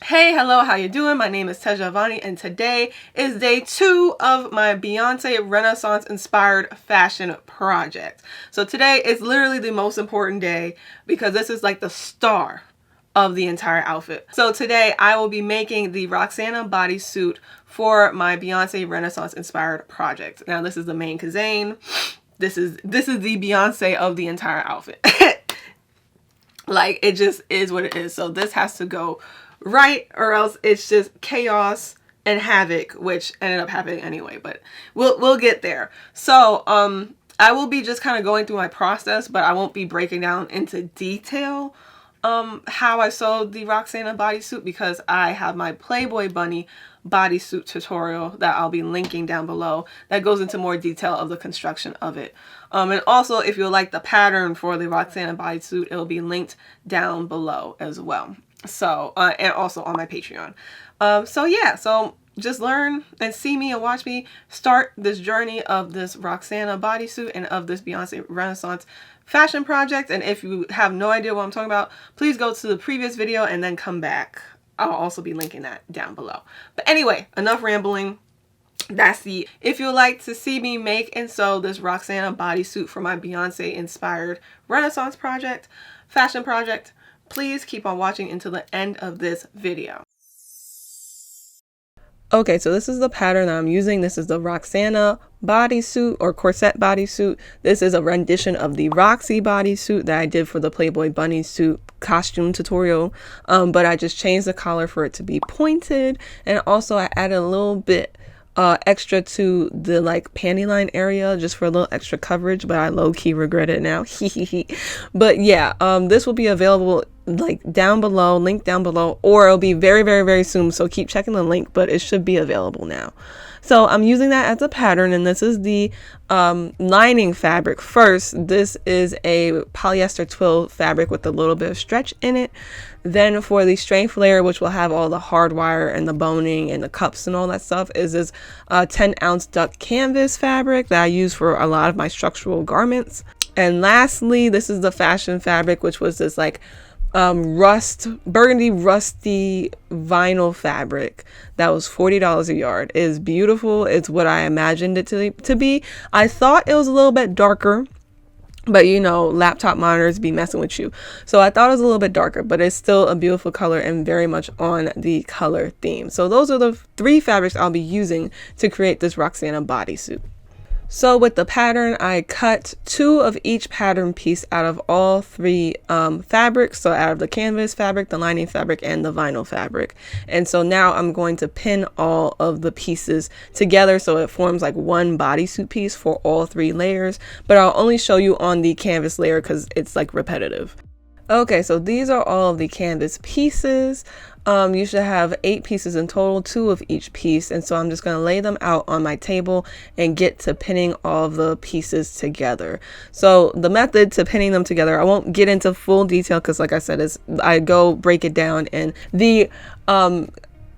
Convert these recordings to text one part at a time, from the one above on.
Hey, hello, how you doing? My name is Tehja, and today is day 2 of my Beyonce Renaissance inspired fashion project. So today is literally the most important day because this is like the star of the entire outfit. So today I will be making the Roxanna bodysuit for my Beyonce Renaissance inspired project. Now this is the main kazane. This is the Beyonce of the entire outfit. Like, it just is what it is. So this has to go right, or else it's just chaos and havoc, which ended up happening anyway, but we'll get there. So I will be just kind of going through my process, but I won't be breaking down into detail how I sewed the Roxanna bodysuit, because I have my Playboy bunny bodysuit tutorial that I'll be linking down below that goes into more detail of the construction of it. And also, if you like the pattern for the Roxanna bodysuit, it'll be linked down below as well. So and also on my Patreon. So yeah, so just learn and see me and watch me start this journey of this Roxanna bodysuit and of this Beyonce Renaissance fashion project. And if you have no idea what I'm talking about, please go to the previous video and then come back. I'll also be linking that down below. But anyway, enough rambling. That's the, if you'd like to see me make and sew this Roxanna bodysuit for my Beyonce inspired Renaissance project, fashion project, please keep on watching until the end of this video. Okay, so this is the pattern that I'm using. This is the Roxanna bodysuit or corset bodysuit. This is a rendition of the Roxy bodysuit that I did for the Playboy bunny suit costume tutorial. But I just changed the collar for it to be pointed, and also I added a little bit extra to the like panty line area just for a little extra coverage, but I low-key regret it now. But yeah, this will be available like down below, link down below, or it'll be very soon, so keep checking the link, but it should be available now. So I'm using that as a pattern, and this is the lining fabric. First, this is a polyester twill fabric with a little bit of stretch in it. Then for the strength layer, which will have all the hard wire and the boning and the cups and all that stuff, is this 10-ounce duck canvas fabric that I use for a lot of my structural garments. And lastly, this is the fashion fabric, which was this like burgundy rusty vinyl fabric that was $40 a yard. It is beautiful. It's what I imagined it to be. I thought it was a little bit darker, but you know, laptop monitors be messing with you. So I thought it was a little bit darker, but it's still a beautiful color and very much on the color theme. So those are the 3 fabrics I'll be using to create this Roxanna bodysuit. So with the pattern, I cut 2 of each pattern piece out of all 3 fabrics. So out of the canvas fabric, the lining fabric, and the vinyl fabric. And so now I'm going to pin all of the pieces together so it forms like one bodysuit piece for all 3 layers. But I'll only show you on the canvas layer because it's like repetitive. Okay, so these are all of the canvas pieces. You should have 8 pieces in total, 2 of each piece. And so I'm just going to lay them out on my table and get to pinning all of the pieces together. So the method to pinning them together, I won't get into full detail because like I said, I go break it down in the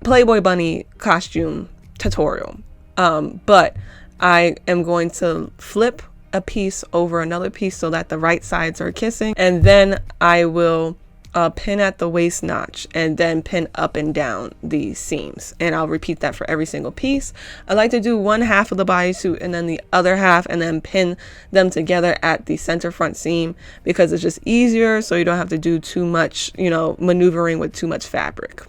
Playboy bunny costume tutorial. But I am going to flip a piece over another piece so that the right sides are kissing, and then I will pin at the waist notch and then pin up and down the seams, and I'll repeat that for every single piece. I like to do one half of the bodysuit and then the other half, and then pin them together at the center front seam because it's just easier, so you don't have to do too much, you know, maneuvering with too much fabric.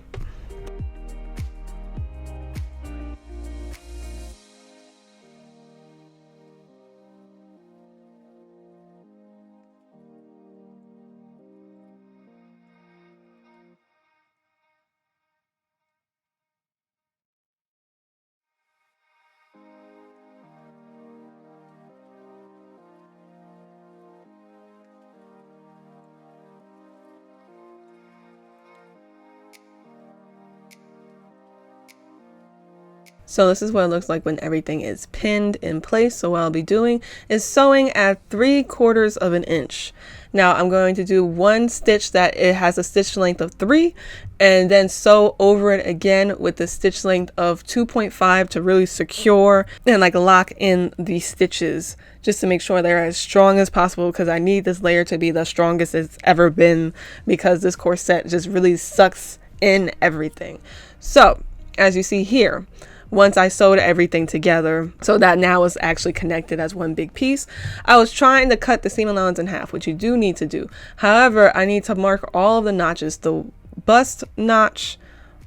So this is what it looks like when everything is pinned in place. So what I'll be doing is sewing at 3/4 of an inch. Now I'm going to do one stitch that it has a stitch length of 3, and then sew over it again with the stitch length of 2.5 to really secure and like lock in the stitches, just to make sure they're as strong as possible, because I need this layer to be the strongest it's ever been, because this corset just really sucks in everything. So as you see here, once I sewed everything together so that now it's actually connected as one big piece, I was trying to cut the seam allowance in half, which you do need to do. However, I need to mark all of the notches, the bust notch,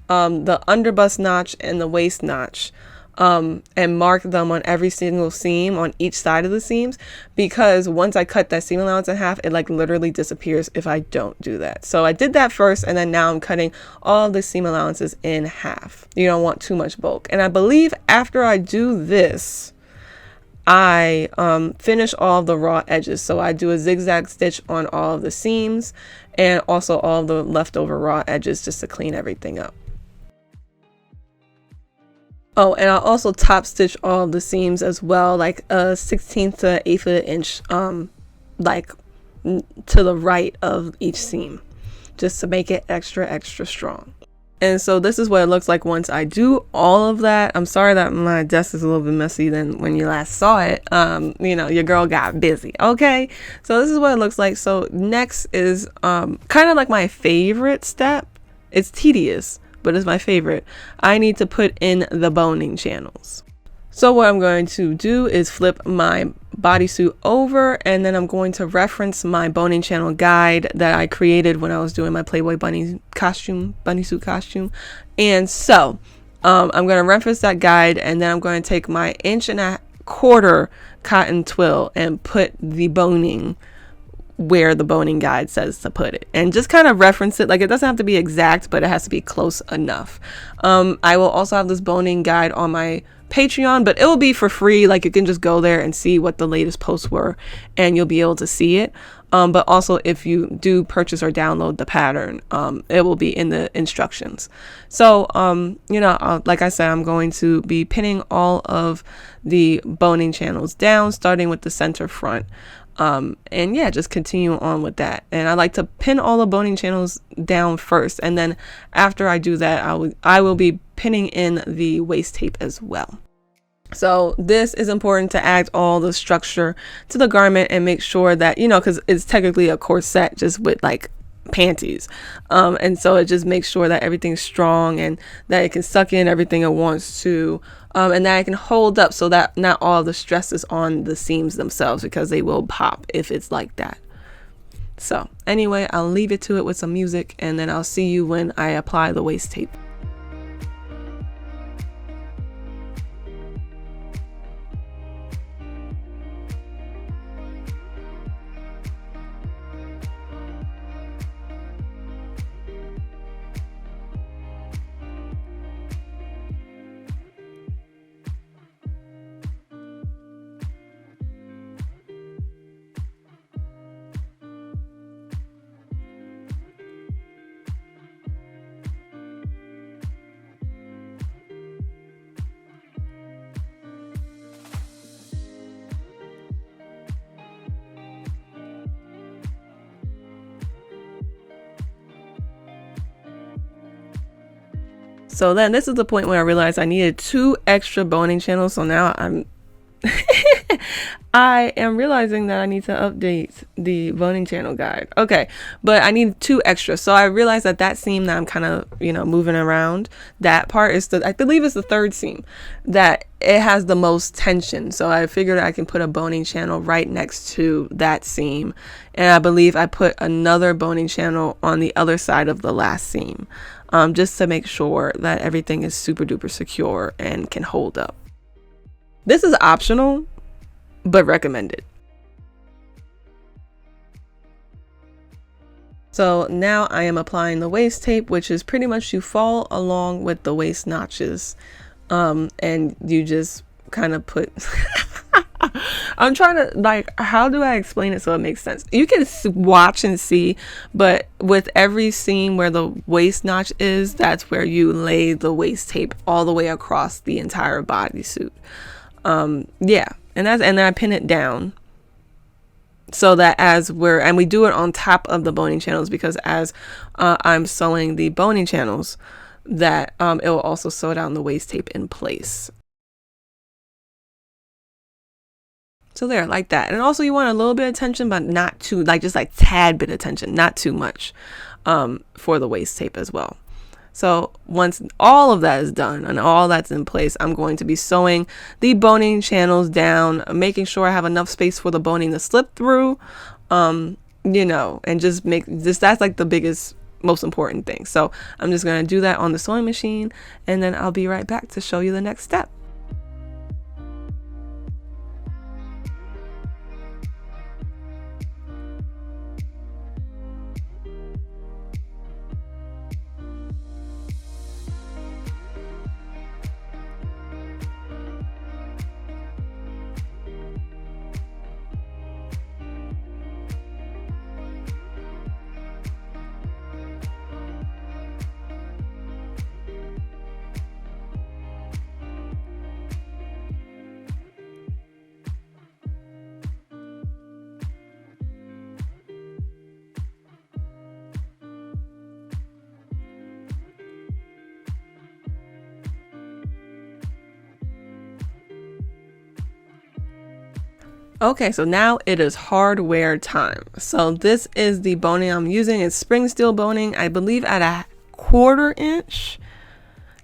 the under bust notch, and the waist notch, and mark them on every single seam on each side of the seams, because once I cut that seam allowance in half, it like literally disappears if I don't do that. So I did that first, and then now I'm cutting all of the seam allowances in half. You don't want too much bulk. And I believe after I do this, I finish all of the raw edges. So I do a zigzag stitch on all of the seams and also all of the leftover raw edges just to clean everything up. Oh, and I'll also top stitch all of the seams as well, like a 1/16 to 1/8 of an inch, like to the right of each seam, just to make it extra, extra strong. And so this is what it looks like once I do all of that. I'm sorry that my desk is a little bit messy than when you last saw it. You know, your girl got busy. Okay, so this is what it looks like. So next is kind of like my favorite step. It's tedious, but it's my favorite. I need to put in the boning channels. So what I'm going to do is flip my bodysuit over, and then I'm going to reference my boning channel guide that I created when I was doing my Playboy bunny suit costume. And so I'm going to reference that guide, and then I'm going to take my 1.25" cotton twill and put the boning where the boning guide says to put it, and just kind of reference it. Like, it doesn't have to be exact, but it has to be close enough. I will also have this boning guide on my Patreon, but it will be for free. Like, you can just go there and see what the latest posts were, and you'll be able to see it. But also, if you do purchase or download the pattern, it will be in the instructions. So, you know, like I said, I'm going to be pinning all of the boning channels down, starting with the center front. And yeah, just continue on with that. And I like to pin all the boning channels down first, and then after I do that, I will be pinning in the waist tape as well. So this is important to add all the structure to the garment and make sure that, you know, because it's technically a corset just with like panties, and so it just makes sure that everything's strong and that it can suck in everything it wants to, and that it can hold up so that not all the stress is on the seams themselves, because they will pop if it's like that. So anyway, I'll leave it to it with some music, and then I'll see you when I apply the waist tape. So then this is the point where I realized I needed 2 extra boning channels. So now I am realizing that I need to update the boning channel guide. Okay, but I need 2 extra. So I realized that that seam that I'm kind of, you know, moving around, that part is I believe it's the 3rd seam that it has the most tension. So I figured I can put a boning channel right next to that seam. And I believe I put another boning channel on the other side of the last seam, just to make sure that everything is super duper secure and can hold up. This is optional, but recommended. So now I am applying the waist tape, which is pretty much you fall along with the waist notches, and you just kind of put I'm trying to, like, how do I explain it so it makes sense? You can watch and see, but with every seam where the waist notch is, that's where you lay the waist tape all the way across the entire bodysuit. Yeah, and then I pin it down so that and we do it on top of the boning channels, because as I'm sewing the boning channels, that it will also sew down the waist tape in place. So there, like that. And also you want a little bit of tension, but not too, like just like tad bit of tension, not too much, for the waist tape as well. So once all of that is done and all that's in place, I'm going to be sewing the boning channels down, making sure I have enough space for the boning to slip through, you know, and just make this, that's like the biggest, most important thing. So I'm just going to do that on the sewing machine, and then I'll be right back to show you the next step. Okay, so now it is hardware time. So this is the boning I'm using. It's spring steel boning, I believe at a 1/4 inch.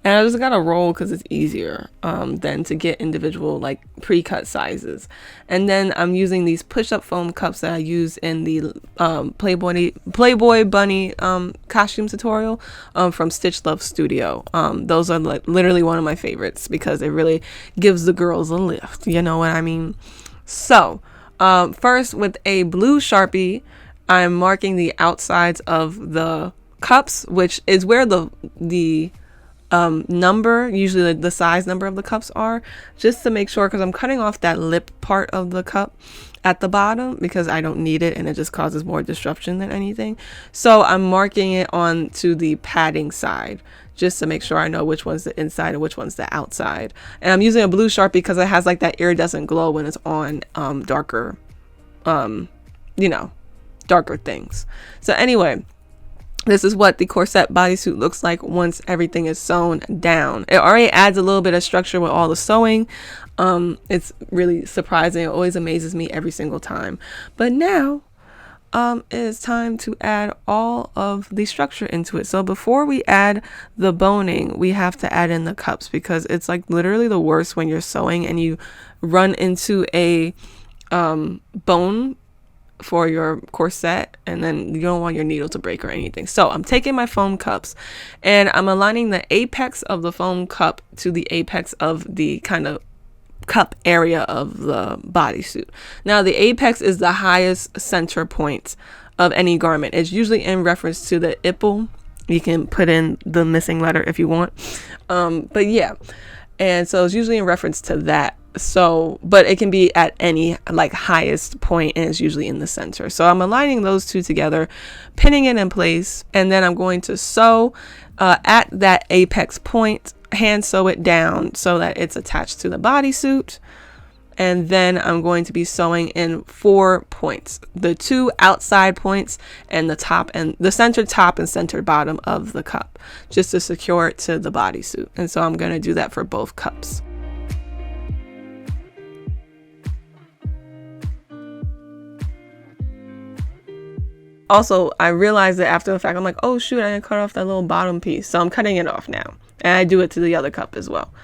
And I just got to roll because it's easier than to get individual like pre-cut sizes. And then I'm using these push-up foam cups that I use in the Playboy Bunny costume tutorial from Stitch Love Studio. Those are like literally one of my favorites because it really gives the girls a lift. You know what I mean? So first, with a blue Sharpie, I'm marking the outsides of the cups, which is where the number, usually the size number of the cups are, just to make sure, because I'm cutting off that lip part of the cup at the bottom because I don't need it and it just causes more disruption than anything. So I'm marking it on to the padding side just to make sure I know which one's the inside and which one's the outside. And I'm using a blue Sharpie because it has like that iridescent glow when it's on darker, you know, darker things. So anyway, this is what the corset bodysuit looks like once everything is sewn down. It already adds a little bit of structure with all the sewing. It's really surprising. It always amazes me every single time. But now it is time to add all of the structure into it. So before we add the boning, we have to add in the cups because it's like literally the worst when you're sewing and you run into a bone for your corset and then you don't want your needle to break or anything. So I'm taking my foam cups and I'm aligning the apex of the foam cup to the apex of the kind of cup area of the bodysuit. Now the apex is the highest center point of any garment. It's usually in reference to the ipple. You can put in the missing letter if you want. But yeah, and so it's usually in reference to that. So, but it can be at any like highest point and it's usually in the center. So I'm aligning those two together, pinning it in place, and then I'm going to sew at that apex point, hand sew it down so that it's attached to the bodysuit. And then I'm going to be sewing in 4 points, the 2 outside points and the top and the center top and center bottom of the cup, just to secure it to the bodysuit. And so I'm going to do that for both cups. Also, I realized that after the fact, I'm like, oh shoot, I didn't cut off that little bottom piece. So I'm cutting it off now. And I do it to the other cup as well.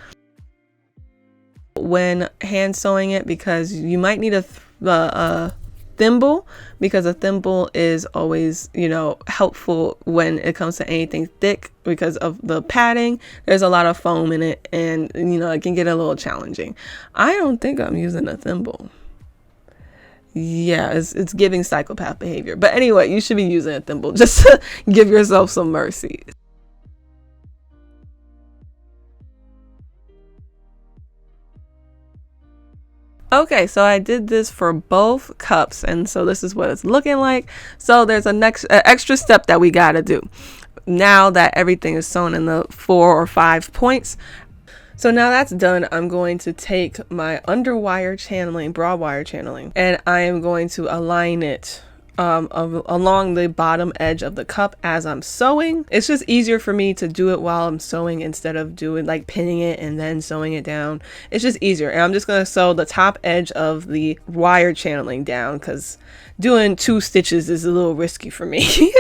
When hand sewing it, because you might need a thimble, because a thimble is always, you know, helpful when it comes to anything thick because of the padding. There's a lot of foam in it and, you know, it can get a little challenging. I don't think I'm using a thimble. Yeah, it's giving psychopath behavior. But anyway, you should be using a thimble just to give yourself some mercy. Okay, so I did this for both cups, and so this is what it's looking like. So there's an extra step that we gotta do now that everything is sewn in the 4 or 5 points. So now that's done, I'm going to take my underwire channeling, broad wire channeling, and I am going to align it along the bottom edge of the cup as I'm sewing. It's just easier for me to do it while I'm sewing instead of doing like pinning it and then sewing it down. It's just easier. And I'm just going to sew the top edge of the wire channeling down because doing 2 stitches is a little risky for me.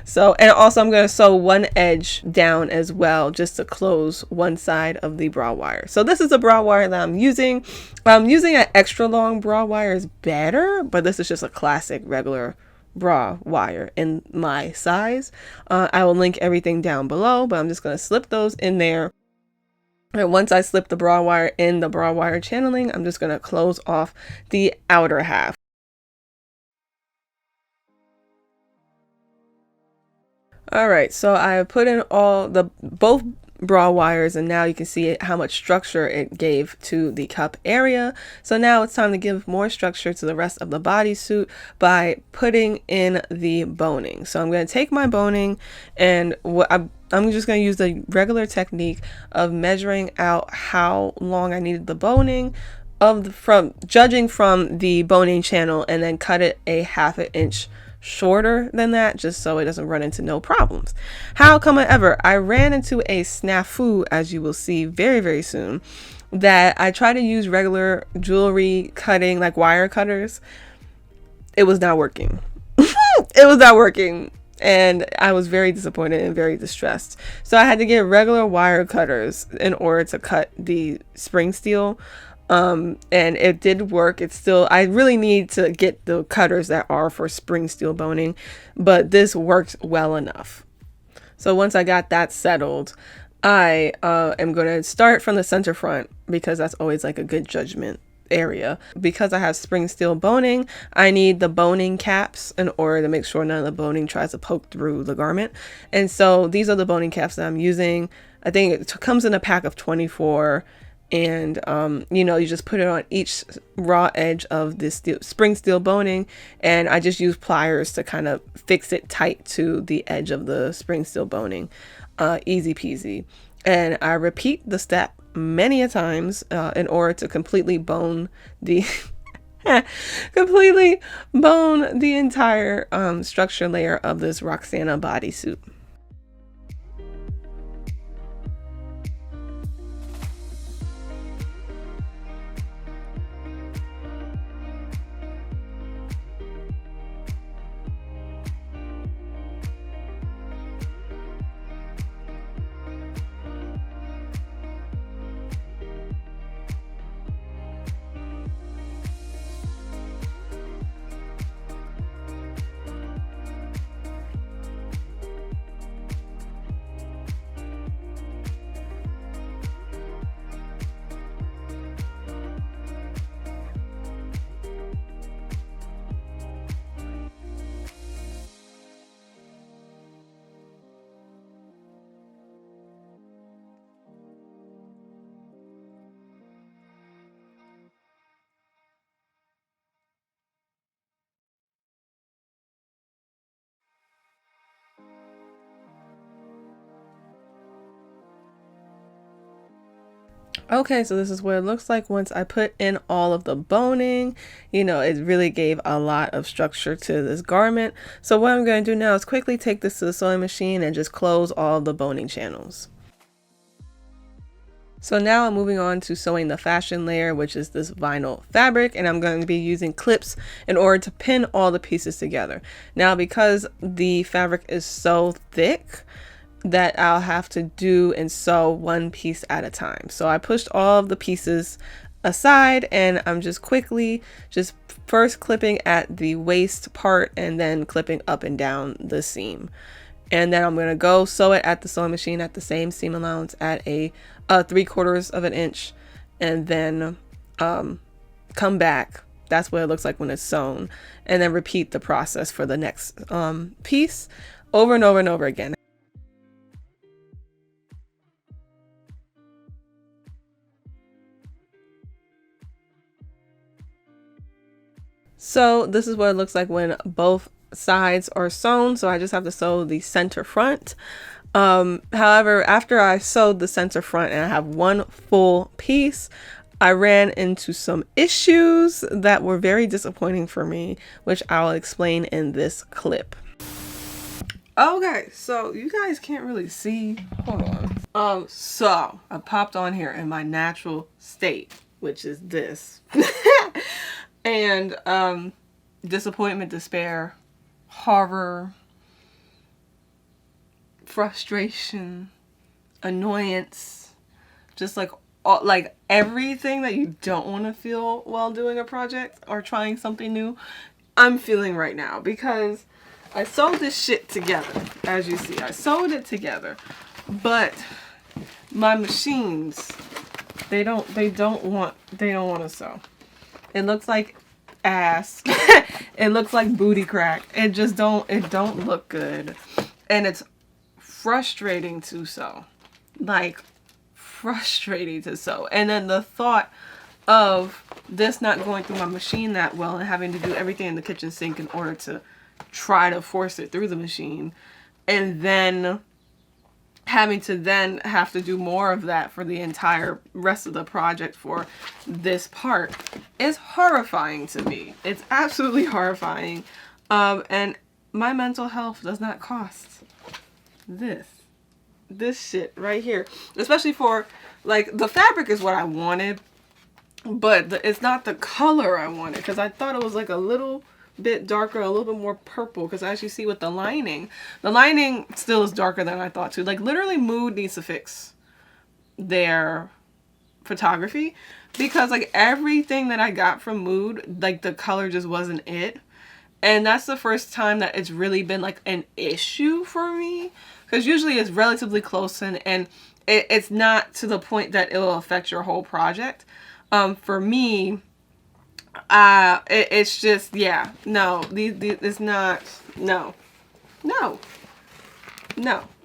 So, and also I'm going to sew one edge down as well just to close one side of the bra wire. So this is a bra wire that I'm using. Using an extra long bra wire is better, but this is just a classic regular bra wire in my size. I will link everything down below, but I'm just going to slip those in there. And once I slip the bra wire in the bra wire channeling, I'm just going to close off the outer half. All right, so I put in both bra wires, and now you can see how much structure it gave to the cup area. So now it's time to give more structure to the rest of the bodysuit by putting in the boning. So I'm going to take my boning, and I'm just going to use the regular technique of measuring out how long I needed the boning judging from the boning channel, and then cut it a 1/2 inch shorter than that, just so it doesn't run into no problems. However, I ran into a snafu, as you will see very, very soon, that I tried to use regular jewelry cutting, like wire cutters. It was not working. It was not working. And I was very disappointed and very distressed. So I had to get regular wire cutters in order to cut the spring steel. And it did work. It's still, I really need to get the cutters that are for spring steel boning, but this worked well enough. So once I got that settled, I am going to start from the center front because that's always like a good judgment area. Because I have spring steel boning, I need the boning caps in order to make sure none of the boning tries to poke through the garment. And so these are the boning caps that I'm using. I think it comes in a pack of 24. And you just put it on each raw edge of this spring steel boning, and I just use pliers to kind of fix it tight to the edge of the spring steel boning. Easy peasy. And I repeat the step many a times in order to completely bone the entire structure layer of this Roxanna bodysuit. Okay, so this is what it looks like once I put in all of the boning. It really gave a lot of structure to this garment. So what I'm going to do now is quickly take this to the sewing machine and just close all the boning channels. So now I'm moving on to sewing the fashion layer, which is this vinyl fabric, and I'm going to be using clips in order to pin all the pieces together. Now, because the fabric is so thick, that I'll have to do and sew one piece at a time. So I pushed all of the pieces aside, and I'm just quickly first clipping at the waist part and then clipping up and down the seam. And then I'm going to go sew it at the sewing machine at the same seam allowance at a 3/4 of an inch, and then come back. That's what it looks like when it's sewn, and then repeat the process for the next piece over and over and over again. So this is what it looks like when both sides are sewn. So I just have to sew the center front. However, after I sewed the center front and I have one full piece, I ran into some issues that were very disappointing for me, which I'll explain in this clip. Okay, so you guys can't really see. Hold on. So I popped on here in my natural state, which is this. And disappointment, despair, horror, frustration, annoyance, just like everything that you don't want to feel while doing a project or trying something new, I'm feeling right now, because I sewed this shit together. As you see, I sewed it together, but my machines, they don't want to sew. It looks like ass. It looks like booty crack. It don't look good, and it's frustrating to sew. Like, frustrating to sew. And then the thought of this not going through my machine that well and having to do everything in the kitchen sink in order to try to force it through the machine, and then having to have to do more of that for the entire rest of the project for this part is horrifying to me. It's absolutely horrifying. And my mental health does not cost this shit right here, especially for, like, the fabric is what I wanted, but it's not the color I wanted, because I thought it was like a little bit darker, a little bit more purple, because as you see with the lining still is darker than I thought too. Like, literally Mood needs to fix their photography, because like everything that I got from Mood, like the color just wasn't it. And that's the first time that it's really been like an issue for me, because usually it's relatively close and it's not to the point that it will affect your whole project. For me, it's just, yeah, no, it's not, no.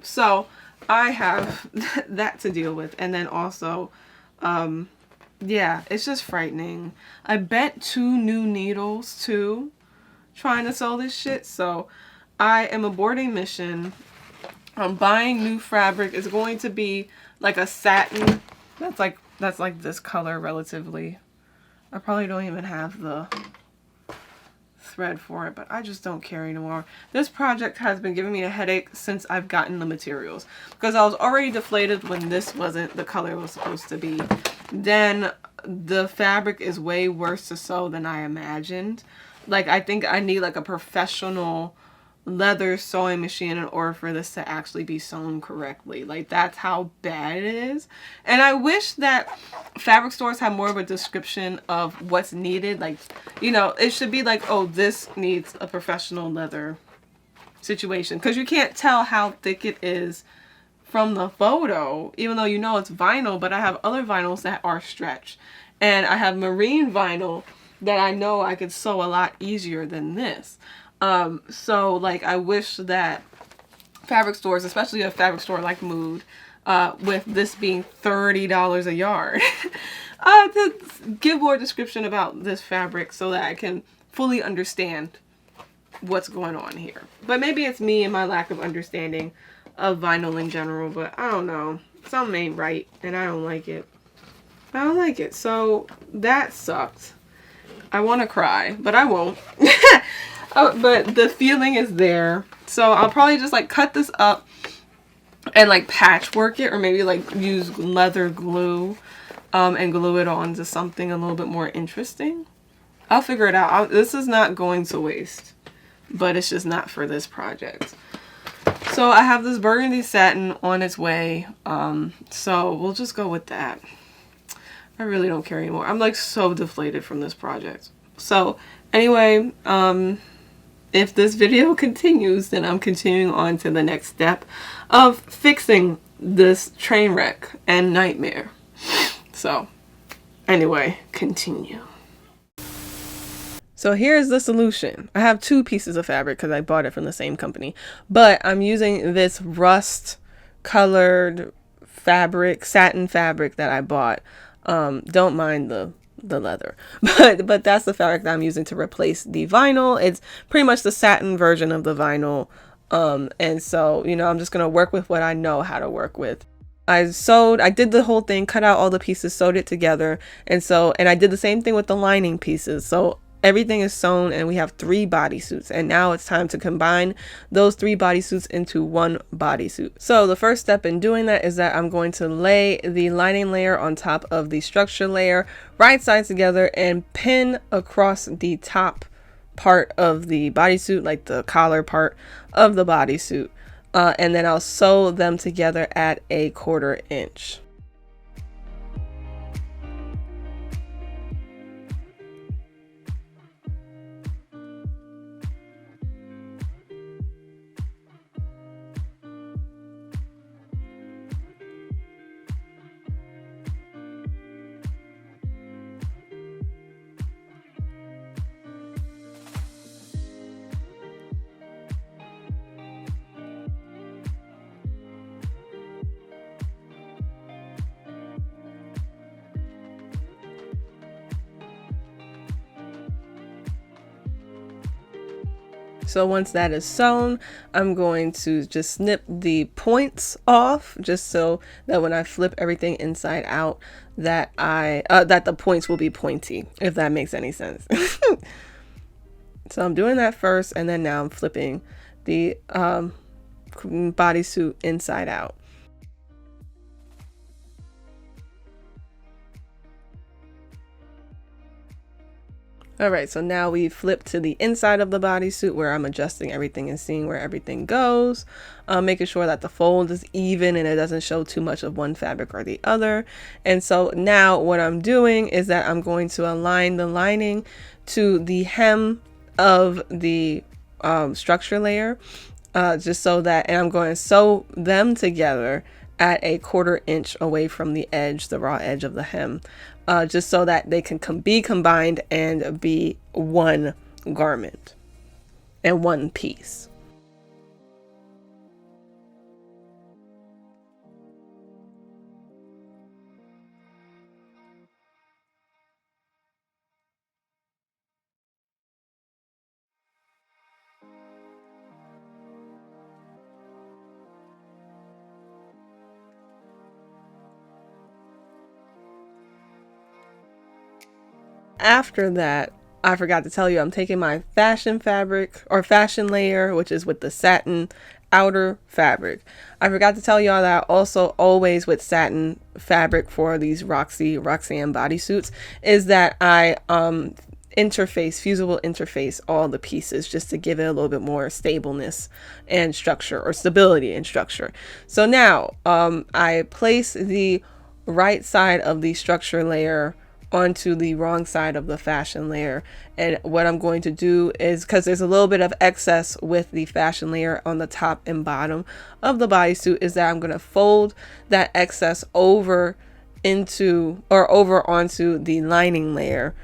So I have that to deal with. And then also, yeah, it's just frightening. I bent 2 new needles too, trying to sew this shit. So I am aborting mission. I'm buying new fabric. It's going to be like a satin. That's like this color relatively. I probably don't even have the thread for it, but I just don't care anymore. This project has been giving me a headache since I've gotten the materials, because I was already deflated when this wasn't the color it was supposed to be. Then the fabric is way worse to sew than I imagined. Like, I think I need like a professional leather sewing machine in order for this to actually be sewn correctly. Like, that's how bad it is. And I wish that fabric stores had more of a description of what's needed. Like, you know, it should be like, oh, this needs a professional leather situation, because you can't tell how thick it is from the photo, even though you know it's vinyl. But I have other vinyls that are stretch, and I have marine vinyl that I know I could sew a lot easier than this. So like, I wish that fabric stores, especially a fabric store like Mood, with this being $30 a yard, to give more description about this fabric so that I can fully understand what's going on here. But maybe it's me and my lack of understanding of vinyl in general, but I don't know. Something ain't right, and I don't like it. I don't like it. So that sucked. I want to cry, but I won't. But the feeling is there. So I'll probably just like cut this up and like patchwork it, or maybe like use leather glue and glue it onto something a little bit more interesting. I'll figure it out. This is not going to waste, but it's just not for this project. So I have this burgundy satin on its way. So we'll just go with that. I really don't care anymore. I'm like so deflated from this project. So anyway, if this video continues, then I'm continuing on to the next step of fixing this train wreck and nightmare. So anyway, continue. So here's the solution. I have 2 pieces of fabric because I bought it from the same company, but I'm using this rust colored fabric, satin fabric that I bought. Don't mind the leather, but that's the fabric that I'm using to replace the vinyl. It's pretty much the satin version of the vinyl. And so, you know, I'm just going to work with what I know how to work with. I did the whole thing, cut out all the pieces, sewed it together. And I did the same thing with the lining pieces. So everything is sewn and we have 3 bodysuits. And now it's time to combine those 3 bodysuits into one bodysuit. So the first step in doing that is that I'm going to lay the lining layer on top of the structure layer, right sides together, and pin across the top part of the bodysuit, like the collar part of the bodysuit. And then I'll sew them together at 1/4 inch. So once that is sewn, I'm going to just snip the points off, just so that when I flip everything inside out, that that the points will be pointy, if that makes any sense. So I'm doing that first, and then now I'm flipping the bodysuit inside out. Alright, so now we flip to the inside of the bodysuit, where I'm adjusting everything and seeing where everything goes, making sure that the fold is even and it doesn't show too much of one fabric or the other. And so now what I'm doing is that I'm going to align the lining to the hem of the structure layer, just so that, and I'm going to sew them together at 1/4 inch away from the edge, the raw edge of the hem, just so that they can be combined and be one garment and one piece. After that, I forgot to tell you, I'm taking my fashion fabric or fashion layer, which is with the satin outer fabric. I forgot to tell y'all that also always with satin fabric for these Roxanne bodysuits is that I fusible interface all the pieces, just to give it a little bit more stableness and structure, or stability and structure. So now I place the right side of the structure layer onto the wrong side of the fashion layer, and what I'm going to do is, because there's a little bit of excess with the fashion layer on the top and bottom of the bodysuit, is that I'm going to fold that excess over onto the lining layer,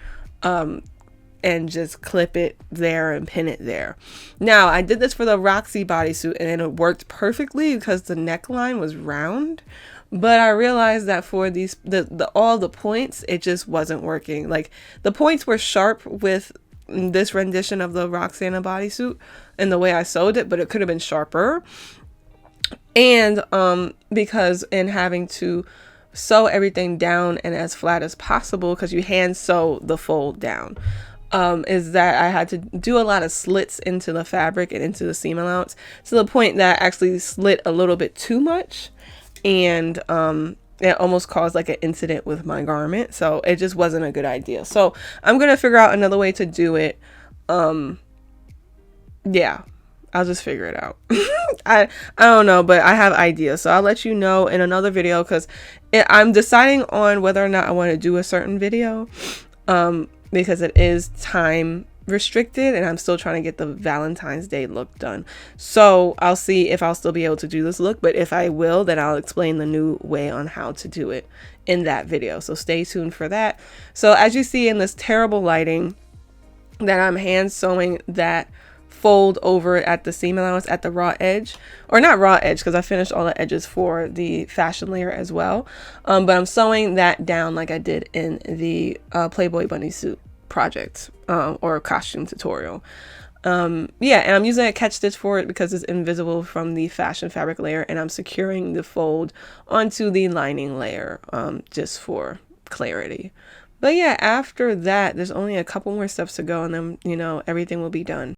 and just clip it there and pin it there. Now I did this for the Roxy bodysuit and it worked perfectly because the neckline was round, but I realized that for these all the points, it just wasn't working. Like, the points were sharp with this rendition of the Roxanna bodysuit and the way I sewed it, but it could have been sharper. And because in having to sew everything down and as flat as possible, because you hand sew the fold down, is that I had to do a lot of slits into the fabric and into the seam allowance, to the point that I actually slit a little bit too much, and it almost caused like an incident with my garment. So it just wasn't a good idea. So I'm gonna figure out another way to do it. Yeah, I'll just figure it out. I don't know, but I have ideas, so I'll let you know in another video, because I'm deciding on whether or not I want to do a certain video, because it is time restricted and I'm still trying to get the Valentine's Day look done. So I'll see if I'll still be able to do this look, but if I will, then I'll explain the new way on how to do it in that video. So stay tuned for that. So as you see in this terrible lighting, that I'm hand sewing that fold over at the seam allowance at the raw edge, or not raw edge, because I finished all the edges for the fashion layer as well, but I'm sewing that down like I did in the Playboy bunny suit project, or costume tutorial. Yeah, and I'm using a catch stitch for it because it's invisible from the fashion fabric layer, and I'm securing the fold onto the lining layer, just for clarity. But yeah, after that, there's only a couple more steps to go, and then, you know, everything will be done.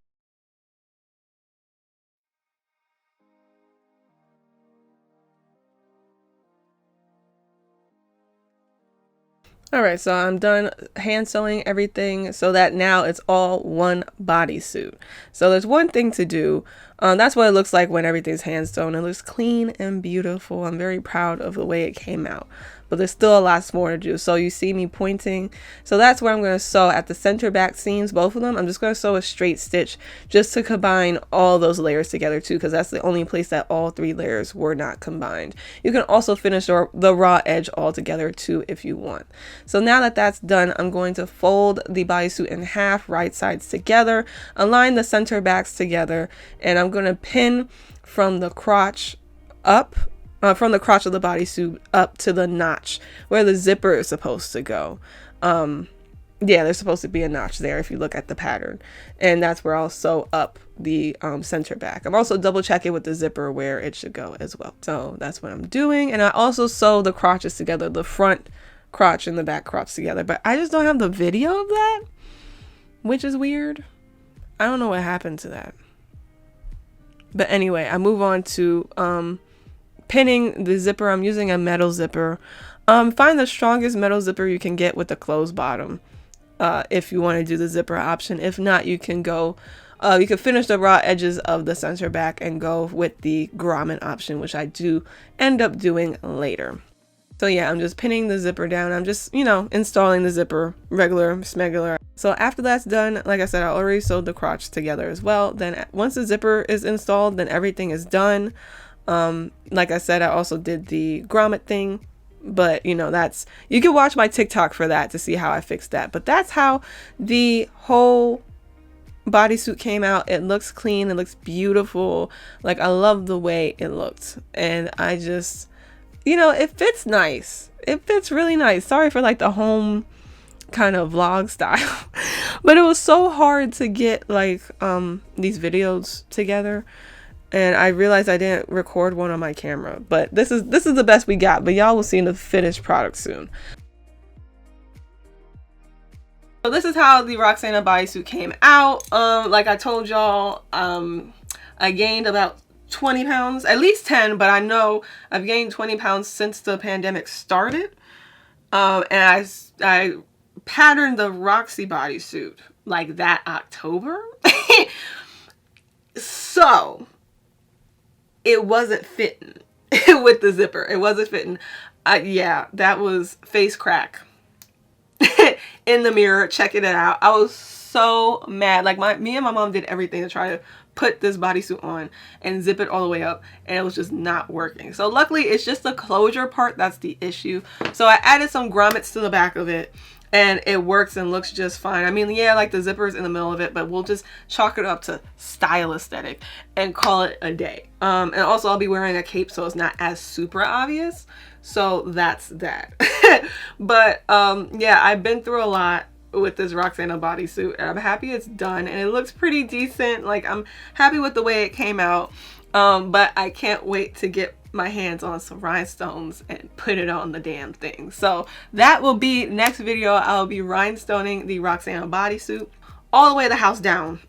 All right, so I'm done hand sewing everything so that now it's all one bodysuit. So there's one thing to do. That's what it looks like when everything's hand sewn. It looks clean and beautiful. I'm very proud of the way it came out. But there's still a lot more to do. So you see me pointing. So that's where I'm going to sew at the center back seams, both of them. I'm just going to sew a straight stitch just to combine all those layers together too, because that's the only place that all 3 layers were not combined. You can also finish the raw edge all together too if you want. So now that that's done, I'm going to fold the bodysuit in half, right sides together, align the center backs together, and I'm going to pin from the crotch up, from the crotch of the bodysuit up to the notch where the zipper is supposed to go. Yeah, there's supposed to be a notch there if you look at the pattern, and that's where I'll sew up the center back. I'm also double checking with the zipper where it should go as well. So that's what I'm doing, and I also sew the crotches together, the front crotch and the back crotch together, but I just don't have the video of that, which is weird. I don't know what happened to that. But anyway, I move on to pinning the zipper. I'm using a metal zipper. Find the strongest metal zipper you can get with a closed bottom if you want to do the zipper option. If not, you can go, you can finish the raw edges of the center back and go with the grommet option, which I do end up doing later. So yeah, I'm just pinning the zipper down. I'm just, you know, installing the zipper, regular, smegular. So after that's done, like I said, I already sewed the crotch together as well. Then once the zipper is installed, then everything is done. Like I said, I also did the grommet thing, but you know, you can watch my TikTok for that to see how I fixed that. But that's how the whole bodysuit came out. It looks clean. It looks beautiful. Like, I love the way it looked. And I just, you know, it fits nice. It fits really nice. Sorry for like the home kind of vlog style, but it was so hard to get like these videos together, and I realized I didn't record one on my camera. But this is the best we got, but y'all will see the finished product soon. So this is how the Roxanna bodysuit came out. Like I told y'all, I gained about 20 pounds, at least 10, but I know I've gained 20 pounds since the pandemic started. And I patterned the Roxy bodysuit like that October. So it wasn't fitting with the zipper. It wasn't fitting. Yeah, that was face crack in the mirror, checking it out. I was so mad. Like, me and my mom did everything to try to put this bodysuit on and zip it all the way up, and it was just not working. So luckily it's just the closure part that's the issue. So I added some grommets to the back of it, and it works and looks just fine. I mean, yeah, like the zipper is in the middle of it, but we'll just chalk it up to style aesthetic and call it a day. And also I'll be wearing a cape, so it's not as super obvious. So that's that. But yeah, I've been through a lot with this Roxanna bodysuit, and I'm happy it's done, and it looks pretty decent. Like, I'm happy with the way it came out, but I can't wait to get my hands on some rhinestones and put it on the damn thing. So that will be next video. I'll be rhinestoning the Roxanna bodysuit all the way the house down,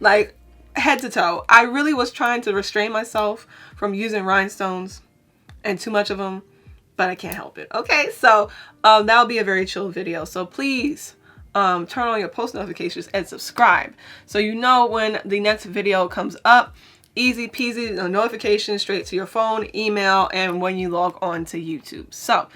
like head to toe. I really was trying to restrain myself from using rhinestones and too much of them, but I can't help it. Okay, so that'll be a very chill video. So please turn on your post notifications and subscribe so you know when the next video comes up. Easy peasy, a notification straight to your phone, email, and when you log on to YouTube. So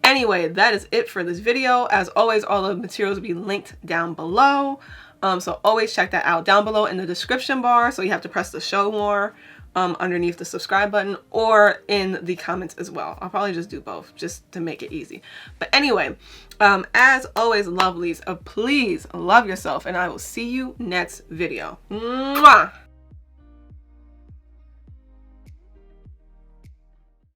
anyway, that is it for this video. As always, all the materials will be linked down below. So always check that out down below in the description bar. So you have to press the show more underneath the subscribe button, or in the comments as well. I'll probably just do both just to make it easy. But anyway, as always, lovelies, please love yourself, and I will see you next video. Mwah!